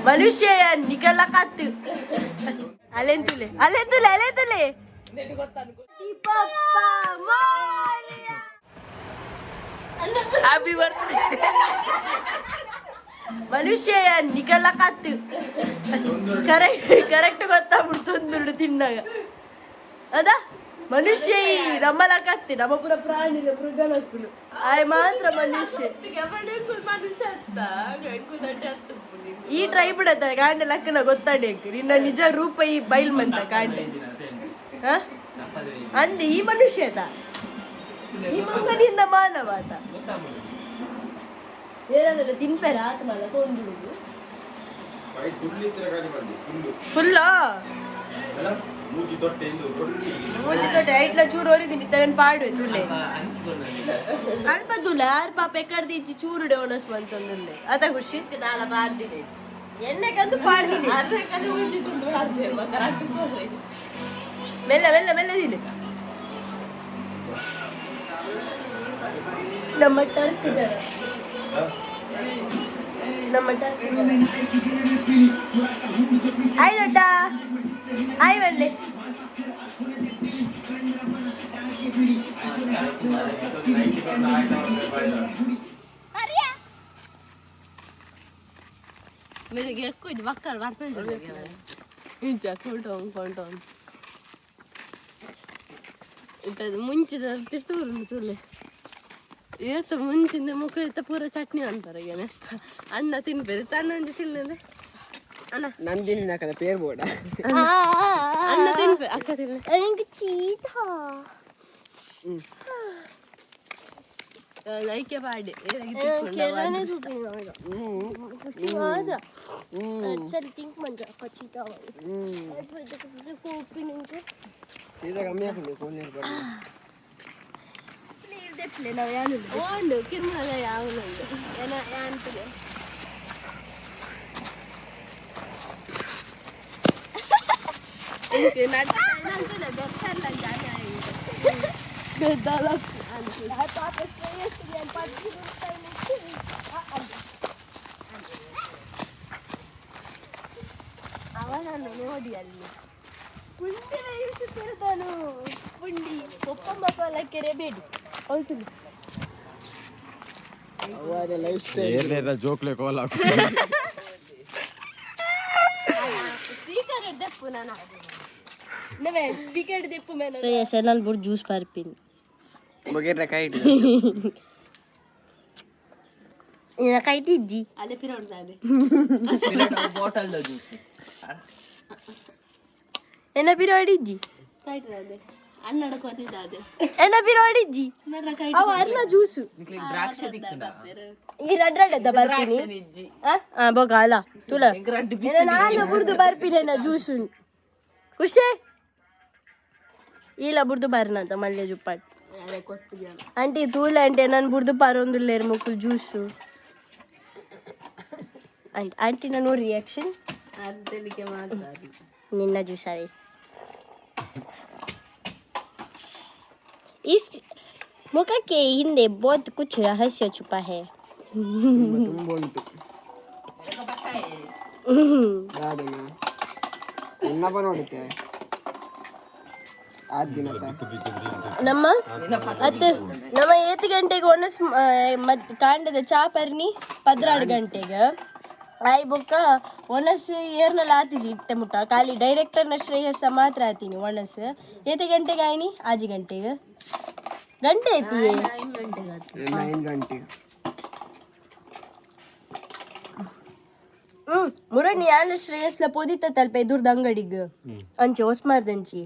मनुष्य निकला कात अलेंतुले अलेंतुले अलेंतुले हैप्पी बर्थडे मनुष्य निकला कात ಕರೆಕ್ಟ್ ಗೊತ್ತಾಗ್ಬಿಡ್ತು ತಿನ್ನಾಗ ಅದ ಮನುಷ್ಯ ನಮ್ಮಲ್ಲ ಕತ್ತಿ ನಮ್ಮ ಪುರ ಪ್ರಾಣಿನ ಮೃಗನಕ್ಕುಲು ಆಯ್ ಮಾತ್ರ ಮನುಷ್ಯ ಈ ಟ್ರೈ ಬಿಡತ್ತ ಕಾಂಡೆ ಲಕ್ಕನ ಗೊತ್ತಾಡೇಕು ನಿನ್ನ ನಿಜ ರೂಪ ಈ ಬೈಲ್ ಮಂತ ಕಾಂಡೆ ಅಂದೆ ಈ ಮನುಷ್ಯ ಈ ಮಂಗನಿಂದ ಮಾನವ ಆತ ಏನಾದ್ರೆ ತಿನ್ಪೇರ ಆತ್ಮಲ್ಲ ತೊಂದುಡುದು ಫುಲ್ಲ ಮೂಜಿ ತೊಟ್ಟೆ ಐಟ್ಲ ಚೂರು ಹೊರಿದಿನಿ ತವನ್ ಪಾಡುವೆ ತುಲೆ ಅಲ್ಪ ತುಲೆ ಆರ್ ಪಾಪ ಎಕ್ಕಡ್ದಿ ಇಚ್ಚಿ ಚೂರುಡೆ ಒಣಸ್ ಬಂತಂದುಲ್ಲೆ ಅದ ಖುಷಿ ನಾಲ ಪಾಡ್ದಿನಿ ಎಣ್ಣೆಕಂದು ಪಾಡ್ದಿನಿ ಮೆಲ್ಲ ಮೆಲ್ಲ ಮೆಲ್ಲ ದಿನಿ ನಮ್ಮ ಟರ್ಕಿದ್ದಾರೆ ನಮ್ಮ ಆಯ್ ದೊಡ್ಡ ಆಯ್ ಬನ್ನಿ मेरे कुछ वक्कर बात पे इंचा कोटों इतना ಮುಂಚಿದ ತಿರ್ತೂರು ತುಲೆ ಇವತ್ತು ಮುಂಚಿಂದ ಮುಖ ಇತ್ತ ಪೂರ ಚಟ್ನಿ ಅಂತಾರೆ ಈಗ ಅನ್ನ ತಿನ್ಬೇರೆ ತನ್ನೊಂದು ತಿನ್ನದೆ ಅಣ್ಣ ನಾನು ತಿನ್ನ ಕದ ಪೇರ್ ಬೋಡ ಅನ್ನ ತಿನ್ಬೇ ಅಕ್ಕ ತಿನ್ನ ನನಗೆ ಚೀತಾ ಲೈಕೆ ಬಾಡಿ चल थिंक म्हणजे कचीता कोपी निंके सीधा कमी आहे कोण नाही बघ प्लीज देप्ले ना यानु ओंड किरमला यावलंड एना ಯಾಂತಲೆ इनके नाटक ನಂತಲೆ ಬೆಕ್ಕರ್ಲ ಜಾನ आहे बेदाला अंतले हा ಪಾಪ ಸ್ಟ್ರೇಯಸ್ ಏನ್ ಪಾಟಿ ಅವನನ್ನು ನೋಡಿ ಅಲ್ಲಿ ಪುಂಡಿನ ಇರಿಸುತ್ತಿರ್ತಾನು ಪುಂಡಿ ಕೊಪ್ಪಮ್ಮ ಪಾಲಕೆರೆ ಬೇಡಿ ಹೌದು ಅವರ ಲೈಫ್ ಸ್ಟೈಲ್ ಏನೇನ ಜೋಕ್ಲೆ ಕಾಲ್ ಹಾಕು ಸ್ಪೀಕರ್ ದೆಪ್ಪು ನಾನು ನವೆ ಸ್ಪೀಕರ್ ದೆಪ್ಪು ಮೇನ ಸೊ ಎಸೆನಲ್ ಬುರ್ ಜ್ಯೂಸ್ ಪಾರ್ಪಿನ್ ಬಗೆರ ಕೈಟ್ ಇನ ಕೈಟಿಜ್ಜಿ ಅಲೆ ಪಿರೋಡ್ದಾದೆ ಪಿರೋಡ್ ಬಾಟಲ್ ದ ಜ್ಯೂಸ್ ಎನ್ನ ಪಿರೋಡಿಜ್ಜಿ ಕೈಟ್ದಾದೆ ಅನ್ನಡ ಕೊರಿದಾದೆ ಎನ್ನ ಪಿರೋಡಿಜ್ಜಿ ನರ ಕೈಟ್ ಅವ ಅರ್ನ ಜ್ಯೂಸ್ ದ್ರಾಕ್ಷಿ ದಿಕ್ಕನ ಈ ರಡ್ರಡ್ದ ಬರ್ಪಿನಿ ಆ ಬಗಾಲ ತುಲ ನಾನು ಬುರ್ದು ಬರ್ಪಿನೇನ ಜ್ಯೂಸ್ ಖುಷಿ ಇಲ್ಲ ಬುರ್ದು ಬರ್ನಂತ ಮಲ್ಲೆ ಜುಪ್ಪಾಟ್ ಆಂಟಿ ತೂಲ ಆಂಟಿ ನಾನು ಬುರ್ದು ಪಾರೊಂದುಲ್ಲೇರು ಮುಕ್ಕುಲ್ ಜ್ಯೂಸು ಆಂಟಿ ನಾನು ರಿಯಾಕ್ಷನ್ ಅದಕ್ಕೆ ಮಾತ್ರ ನಿನ್ನ ಜ್ಯೂಸವೇ इस मुख के हिंदे बहुत कुछ रहस्य छुपा है तुम बोलते मेरे को पता है याद है ना इन्ना बनोडते आज दिन ನಮ್ಮ ನಮ್ಮ 8 ಗಂಟೆಗೆ ಒನಸ್ ಕಾಂಡದ ಚಾಪರ್ನಿ 12 ಗಂಟೆಗೆ ಆಯ್ ಬೊಕ್ಕ ಒನಸ್ ಏರ್ನಲ್ಲ ಆತಿಜಿ ಇಟ್ಟೆ ಮುಟ್ಟ ಖಾಲಿ ಡೈರೆಕ್ಟರ್ನ ಶ್ರೇಯಸ್ಸ ಮಾತ್ರ ಆತೀನಿ ಒನಸ್ 8 ಗಂಟೆಗೆ ಆಯ್ನಿ ಆಜಿ ಗಂಟೆಗೆ ಗಂಟೆ ಐತಿ 9 ಗಂಟೆಗೆ ಮುರಣ್ಣಿ ಯಾನ ಶ್ರೇಯಸ್ಲ ಪೋದಿತ್ತ ತಲ್ಪ ಎದುರ್ದ ಅಂಗಡಿಗೆ ಅಂಚೆ ಹೊಸ್ಮಾರ್ದಂಚಿ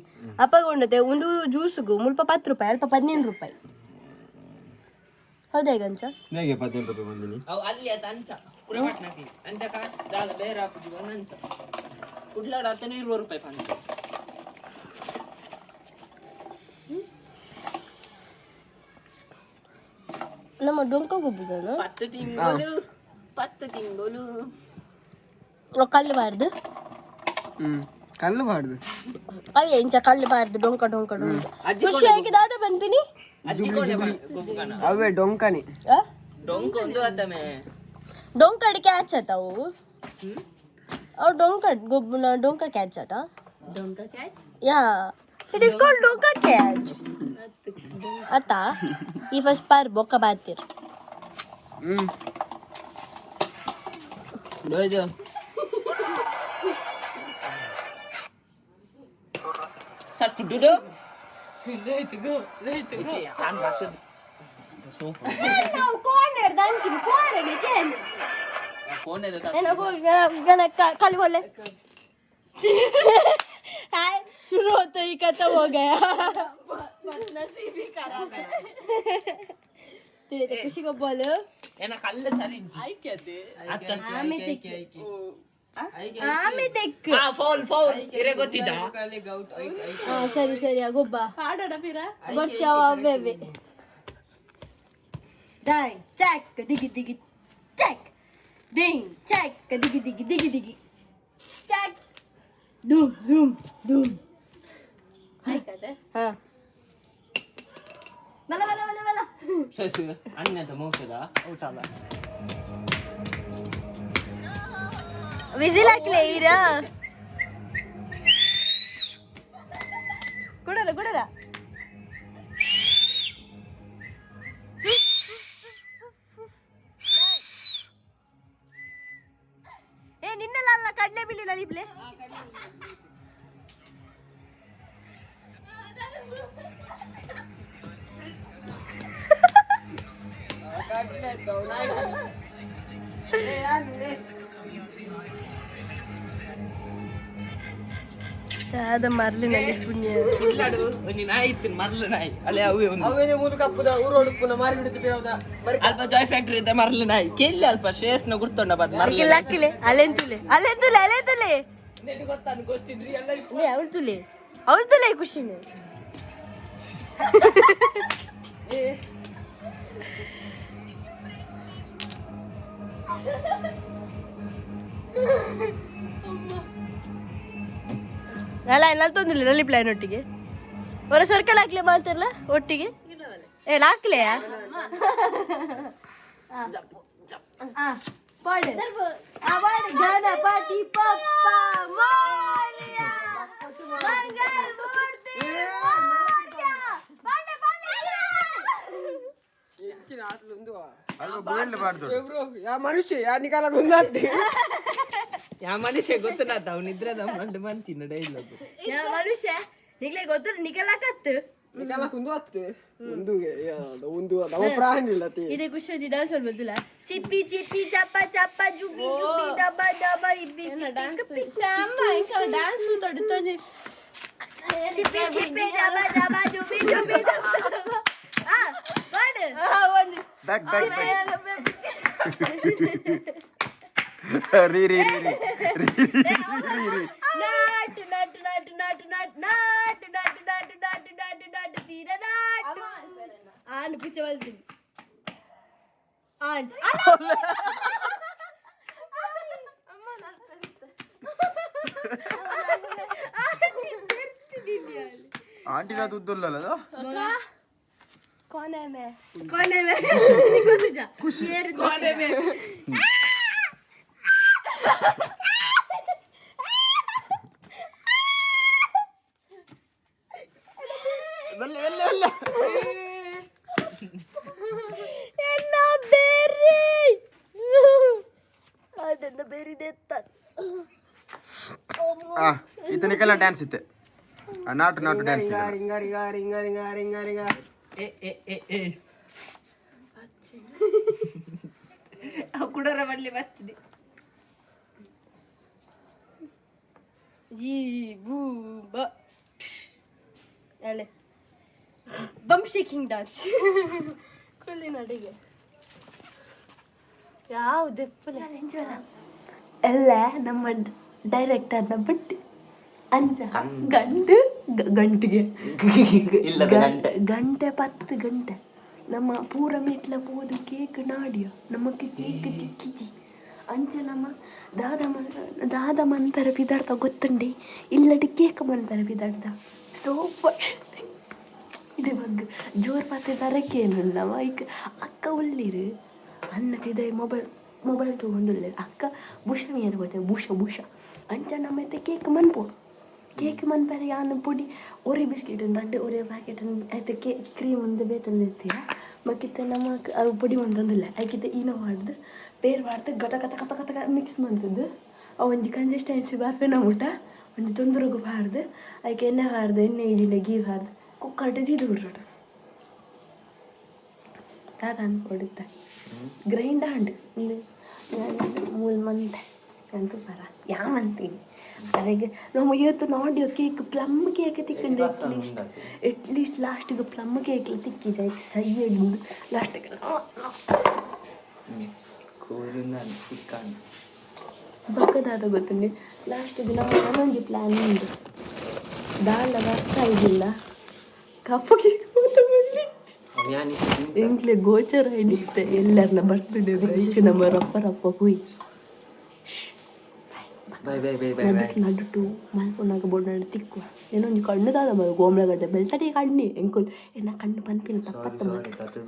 ಅಪ್ಪಗೊಂಡತೆ ಒಂದು ಜ್ಯೂಸ್ಗೂ ಮುಲ್ಪ 10 ರೂಪಾಯಿ ಅಲ್ಪ 15 ರೂಪಾಯಿ ಹೌದಾ ಈಗ ಅಂಚ ಹೇಗೆ 15 ರೂಪಾಯಿ ಬಂದಿನಿ ಅವು ಅಲ್ಲಿ ಅತ ಅಂಚ ಪುರವಟ್ನಕಿ ಅಂಚ ಕಾಸ್ ದಾಲ ಬೇರೆ ಆಪುಜಿ ಒಂದಂಚ ಕುಡ್ಲಾಡ 20 ರೂಪಾಯಿ ಪಂಚ ನಮ್ಮ ಡೊಂಕ ಗೊಬ್ಬುದನು 10 ತಿಂಗಳು ಕಲ್ಲಬಾರ್ದು ಕಲ್ಲಬಾರ್ದು ಅಯ್ಯ ಇಂಚ ಕಲ್ಲಬಾರ್ದು ಡೊಂಕ ಡೊಂಕ ಡೊಂಕ ಖುಷಿಯಾಗಿ ದಾದ ಬನ್ಪಿನಿ ಅವೇ ಡೊಂಕನಿ ಡೊಂಕ ಒಂದು ಅದಮೆ ಡೊಂಕ ಅಡಿಕೆ ಆಚತಾವು Oh, donka catch ata? Donka catch? Yeah. It is called donka catch. Ata? If a spar boka batir. Doido. Satu duduk. Let go. An batut. Corner dancing corner again. Corner da. And go gonna खाली बोले. हाय शुरू होते ही खत्म हो गया. नसीब ही खराब है. तेरे तो किसी को बोलो. ये ना कल्ले चैलेंज. आई क्या थे? आमे देख. आमे देख. हाँ fall. इरे को थी दा. हाँ सरी गोबा. आड़ा फिरा. बच्चा वे. Ding, check, diggy, check. Ding, check, diggy. Check. Doom. Hai kata? हाँ. Bala. Sesi, अन्य तो मौके दा. उठाला. Whistle akle ira. Kudala. ನಿನ್ನಲ್ಲ ಕಡಲೆ ಬೀಳಿಲ್ಲ ನಿಬ್ಲೆ ಚಾದ ಮರ್ಲಿನಲ್ಲಿ ಪುಣ್ಯ ಇಲ್ಲಡು ನೀನು ಆಯ್ತು ಮರ್ಲು ನಾಯಿ ಅಲೆ ಅವೇ ಮೂರು ಕಪ್ಪುದ ಊರೋಡುಪ್ಪುನ ಮಾರಿ ಬಿಡುತ್ತೆ ಬಿರೋದ ಅಲ್ಪ ಜಾಯ್ ಫ್ಯಾಕ್ಟರಿ ಇದ್ದ ಮರ್ಲು ನಾಯಿ ಕೆಲ್ಲಿ ಅಲ್ಪ ಶ್ರೇಷ್ಠನ ಗುರ್ತೊಂಡ ಬದ್ ಮರ್ಲು ಲಾಕಿಲೆ ಅಲೆಂತುಲೆ ನೆಟ್ ಗೊತ್ತಾನು ಗೋಷ್ಠಿ ರಿಯಲ್ ಲೈಫ್ ಅವಳು ತುಲೆ ಖುಷಿನೇ ಅಲ್ಲ ಎಲ್ಲ ತೊಂದಿಲ್ಲ ನಲ್ಲಿ ಪ್ಲಾನ್ ಒಟ್ಟಿಗೆ ಹೊರ ಸರ್ಕಲ್ ಹಾಕ್ಲೆ ಮಾತಾರಲ್ಲ ಒಟ್ಟಿಗೆ ಹಾಕ್ಲೆ ಗಣಪತಿ ಪಪ್ಪ ಮೋರಿಯಾ ಮಂಗಳಮೂರ್ತಿ ಮನುಷ್ಯ ಗೊತ್ತುನಾತ ಅವ್ನು ಇದ್ರದ ಮಂಡು ಮಂತಿನ ಡೈಲಾಗ್ ಮನುಷ್ಯ ನಿಗ್ಲೆ ಗೊತ್ತು ನಿಗಲಾಕತ್ತು ಇದೇ ಖುಷಿ ಡಾನ್ಸ್ ಮಾಡ್ಬೋದಿಲ್ಲ ಚಿಪ್ಪಿ ಚಪ್ಪ ಜುಬಿ ದಬ ಇಬ್ಬಿ ಡ್ಯಾನ್ಸ್ ತೊಡುತ್ತಾನೆ ಚಿಪ್ಪಿ ದಬ ಜುಬಿ ಆಂಡ್ ಪಿಚ್ಚ ಬಲ್ತೀನಿ ಆಂಡ್ आंटी ना दूध दुल्ला लगा कौन है मैं खुशी कौन है मैं बल्ले ಎನ್ನ ಬೇರಿ ದೇತ್ತ इतने कल डांस इतने नाट डांस ಕುಡರ ಬಳ್ಳಿ ಬಚ್ಚಿದೆ ಜೀ ಬೂ ಬ ಅಲೆ ಬಮ್ ಶೇಕಿಂಗ್ ಡಾನ್ಸ್ ಕುಲ್ಲಿ ನಡಿಗೆ ಯಾವುದೆಪ್ಪಲ ಎಲ್ಲ ನಮ್ಮ ಡೈರೆಕ್ಟರ್ನ ಬಿಟ್ಟು ಅಂಜ ಗಂಟೆಗೆ ಗಂಟೆ 10 ಗಂಟೆ ನಮ್ಮ ಪೂರ ಮೆಟ್ಲ ಪೋದು ಕೇಕ್ ನಾಡಿಯ ನಮಗೆ ಕೇಕ್ ತಿಕ್ಕಿತಿ ಅಂಚ ನಮ್ಮ ದಾದ ಮಂತರ ಬಿದಾಡ್ತ ಗೊತ್ತುಂಡಿ ಇಲ್ಲಡಿ ಕೇಕ್ ಮಂತರ ಬಿದಾಡ್ತ ಸೂಪರ್ ಇದೆ ಬಗ್ಗೆ ಜೋರ್ ಪಾತೆ ತರಕೇನಲ್ಲವ ಈಗ ಅಕ್ಕ ಒಳ್ಳಿರು ಅನ್ನ ಪಿದಾಯಿ ಮೊಬೈಲ್ ತೊಗೊಂಡಿಲ್ಲ ಅಕ್ಕ ಬುಷ ಮೀನು ಗೊತ್ತೆ ಬುಷ ಅಂಚ ನಮ್ಮತ್ತೆ ಕೇಕ್ ಮನ್ಪು ಕೇಕ್ ಮನ್ಪೇರೆ ಯಾನು ಪುಡಿ ಒರೆ ಬಿಸ್ಕೆಟ್ ನಡ್ಡೆ ಒರೆ ಪ್ಯಾಕೆಟ್ ಆಯ್ತು ಕ್ರೀಮ್ ಒಂದು ಬೇತಂದಿರ್ತೀಯ ಮಕ್ಕಿತ್ತ ನಮ್ಮ ಅವು ಪುಡಿ ಮಂತಂದಿಲ್ಲ ಆಯ್ಕಿತ್ತ ಈನೋ ಮಾಡ್ದು ಬೇರೆ ಮಾಡ್ದು ಗತ ಕತ ಕತ ಕತ ಮಿಕ್ಸ್ ಮಾಡ್ತಿದ್ದು ಅವು ಒಂದು ಕನ್ಸಿಸ್ಟೆನ್ಸಿ ಬರ್ಪೆ ನಮ್ಮ ಊಟ ಒಂದು ತೊಂದರೆಗೂ ಹಾರ್ದು ಅದಕ್ಕೆ ಎಣ್ಣೆ ಹಾರ್ದು ಎಣ್ಣೆ ಇದಿಲ್ಲ ಗೀ ಹಾರ್ದು ಕುಕ್ಕರ್ ಇದು ಬಿಡ್ರೋಡು ತಾತ ಹೊಡುತ್ತೆ ಗ್ರೈಂಡ್ ಹಾಂಡ್ ಮೂಲ ಮಂತೆ ಅಂತೂ ಬರ ಯಾವಂತೀನಿ ಅದಕ್ಕೆ ನಾವು ಇವತ್ತು ನೋಡಿಯೋ ಕೇಕ್ ಪ್ಲಮ್ ಕೇಕ್ ತಿಕ್ಕೊಂಡು ಎಟ್ಲೀಸ್ಟ್ ಲಾಸ್ಟಿಗೆ ಪ್ಲಮ್ ಕೇಕ್ ತಿಕ್ಕಿದೆ ಸೈಯಡಿಂದು ಲಾಸ್ಟಿಗೆ ಬಕ್ಕದಾದ ಗೊತ್ತುಂಡಿ ಲಾಸ್ಟಿಗೆ ನಾವು ನನ್ನೊಂದು ಪ್ಲ್ಯಾನ್ ಉಂಟು ದಾಳ ಬರ್ತಾ ಇದ್ದಿಲ್ಲ ಕಪ್ಪು ಕೇಕ್ ಎಂಕ್ಲೆ ಗೋಚರ ಹಿಡಿಯುತ್ತೆ ಎಲ್ಲರನ್ನ ಬರ್ತಿದ್ದೆ ಈಗ ನಮ್ಮ ರಪ್ಪ ಹೋಯ್ ನಡುಟು ಮಲ್ಪೊಂಡಾಗ ಬೋರ್ಡ್ ತಿಕ್ಕುವ ಏನೋ ಒಂದು ಕಣ್ಣುದಾದ ಮಗ ಗೋಮ್ಳಗಡ್ಡೆ ಬೆಳ್ತಡಿ ಕಣ್ಣಿ ಎಂಕುಲ್ ಏನ ಕಣ್ಣು ಪನ್ಪಿನ ತಪ್ಪತ್ತ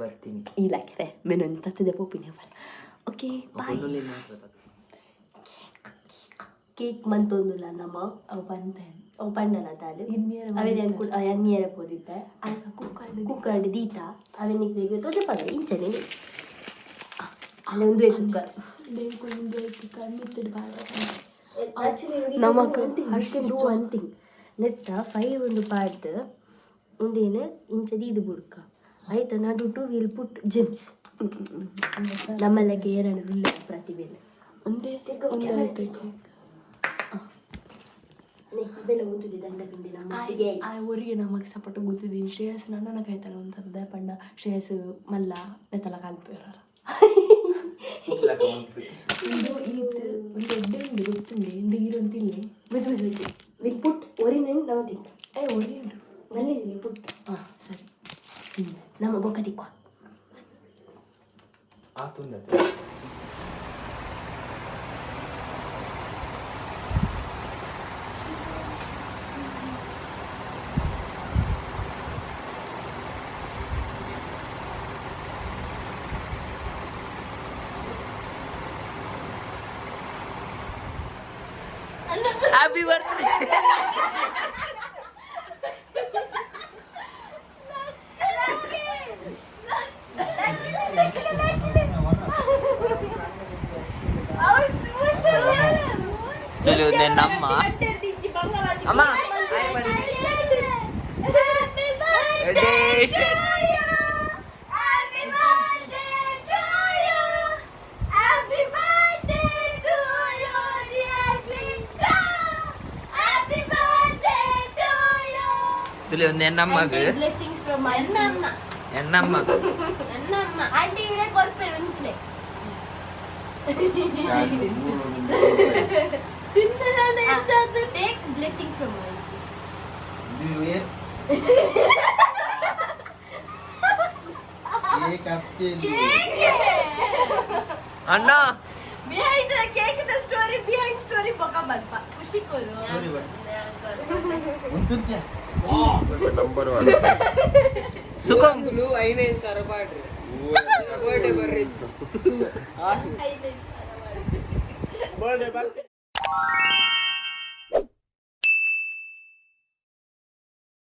ಬರ್ತೀನಿ ಇಲ್ಲಾಕ್ರೆ ಮೇನೊಂದು ತತ್ತದೆ ಪೋಪಿನ ಓಕೆ ಬಾಯ್ ಕೇಕ್ ಮಂತೊಂದುಲ್ಲ ನಮ್ಮ ಅವು ಅವು ಪಂಡನ ತಾಳು ಅವೇನು ಹೋದಿದ್ದೆ ಕುಕ್ಕರ್ ದೀತ ಅವೆನಿಗೆ ತೊಂದರೆ ಇಂಚನೆ ಅಲ್ಲೇ ಒಂದು ಕುಕ್ಕರ್ ನಮಕ್ ಅಷ್ಟೇ ಅಂತಿಂಗ್ ನೆತ್ತ 5 ಒಂದು ಪಾಡ್ದು ಒಂದೇನು ಇಂಚದಿ ಇದು ಬುಡ್ಕ ಆಯ್ತಾ ನಡು ಟು ವಿಲ್ ಪುಟ್ ಜಿಮ್ಸ್ ನಮ್ಮಲ್ಲಕ್ಕೆ ಎರಡು ಇಲ್ಲ ಪ್ರತಿಭೆನೆ ಒಂದೇ ಬೆಲೆ ಗೊತ್ತಿದೆ ದಂಡ ಪಿಂಡಿ ನಮ್ಮ ಊರಿಗೆ ನಮಗೆ ಸಪೋರ್ಟ್ ಗೊತ್ತಿದ್ದೀನಿ ಶ್ರೇಯಸ್ ನನ್ನ ಕಾಯ್ತಾನೆ ಅಂತದ್ದೆ ಪಂಡ ಶ್ರೇಯಸ್ ಮಲ್ಲ ನೆತ್ತಲ ಕಾಲ್ಪೇರ ಇದು ಒಂದು ಎಡ್ಡೆ ಉಂಡು ಗೊತ್ತುಂಡೆ ಇಂದು ಈರಂತಿಲ್ಲಿ ಬಿಟ್ಟು ವಿಲ್ ಪುಟ್ ಒರಿನ ನಾವು ತಿಂತ ಒರಿ ಉಂಟು ಮಲ್ಲಿ ವಿಲ್ ಪುಟ್ ಹಾಂ ಸರಿ ನಮ್ಮ ಬೊಕ್ಕ ತಿಕ್ಕುವ Happy birthday! Tuloy din nama. Ama. Tuloy din nama ke? Blessings from my nana. Enamma. Nana. Auntie ire korperunte. ತಿಂದನೆ ಹೆಚ್ಚಾದ take blessing from my do you cake ಅಪ್ಕೆ ಅಣ್ಣ behind the cake the story behind story ಬೊಕ ಬಲ್ಪ ಖುಷಿ ಕೊರು ಉಂತುತ್ಯ number 1 ಸುಖಂಗ್ಲು 5 ಸರ ಬಾಡ್ರಿ ಬರ್ಡೇ ಬರ್ರಿ ಬರ್ಡೇ